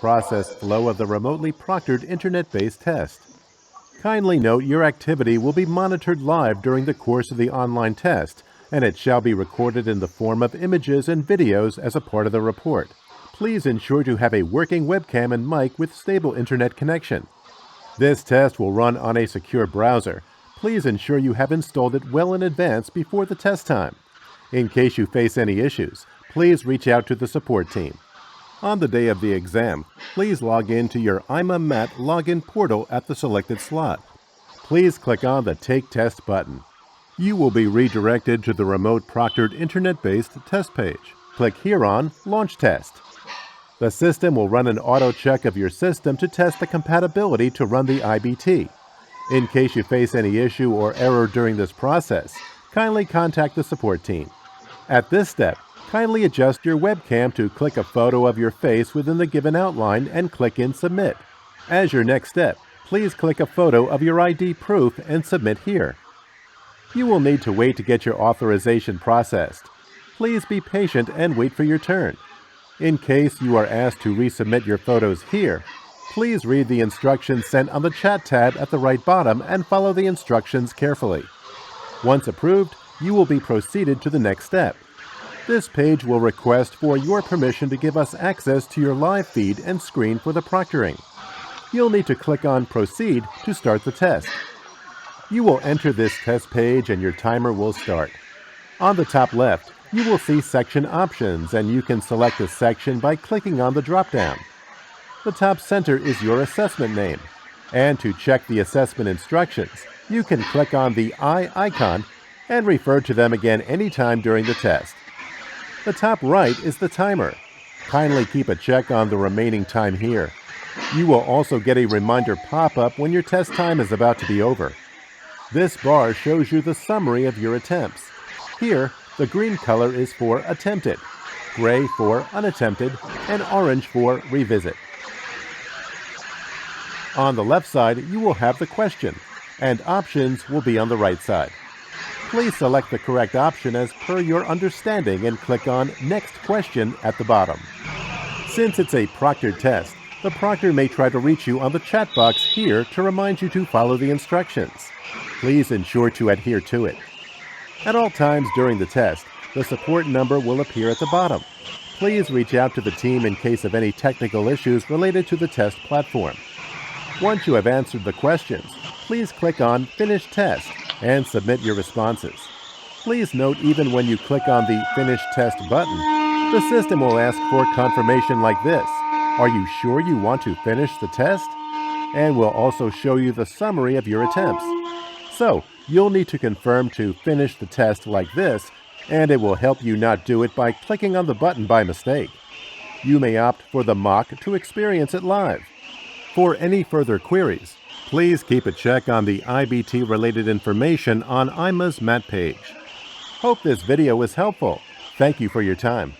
process flow of the remotely proctored internet-based test. Kindly note your activity will be monitored live during the course of the online test, and it shall be recorded in the form of images and videos as a part of the report. Please ensure to have a working webcam and mic with stable internet connection. This test will run on a secure browser. Please ensure you have installed it well in advance before the test time. In case you face any issues, please reach out to the support team. On the day of the exam, please log in to your IMA-MAT login portal at the selected slot. Please click on the Take Test button. You will be redirected to the remote proctored internet-based test page. Click here on Launch Test. The system will run an auto check of your system to test the compatibility to run the IBT. In case you face any issue or error during this process, kindly contact the support team. At this step, kindly adjust your webcam to click a photo of your face within the given outline and click in Submit. As your next step, please click a photo of your ID proof and submit here. You will need to wait to get your authorization processed. Please be patient and wait for your turn. In case you are asked to resubmit your photos here, please read the instructions sent on the Chat tab at the right bottom and follow the instructions carefully. Once approved, you will be proceeded to the next step. This page will request for your permission to give us access to your live feed and screen for the proctoring. You'll need to click on Proceed to start the test. You will enter this test page and your timer will start. On the top left, you will see section options and you can select a section by clicking on the drop-down. The top center is your assessment name. And to check the assessment instructions, you can click on the I icon and refer to them again anytime during the test. The top right is the timer. Kindly keep a check on the remaining time here. You will also get a reminder pop-up when your test time is about to be over. This bar shows you the summary of your attempts. Here, the green color is for attempted, gray for unattempted, and orange for revisit. On the left side, you will have the question, and options will be on the right side. Please select the correct option as per your understanding and click on Next Question at the bottom. Since it's a proctored test, the proctor may try to reach you on the chat box here to remind you to follow the instructions. Please ensure to adhere to it. At all times during the test, the support number will appear at the bottom. Please reach out to the team in case of any technical issues related to the test platform. Once you have answered the questions, please click on Finish Test and submit your responses. Please note even when you click on the Finish Test button, the system will ask for confirmation like this. Are you sure you want to finish the test? And will also show you the summary of your attempts. So, you'll need to confirm to finish the test like this, and it will help you not do it by clicking on the button by mistake. You may opt for the mock to experience it live. For any further queries, please keep a check on the IBT-related information on IMA's MAT page. Hope this video was helpful. Thank you for your time.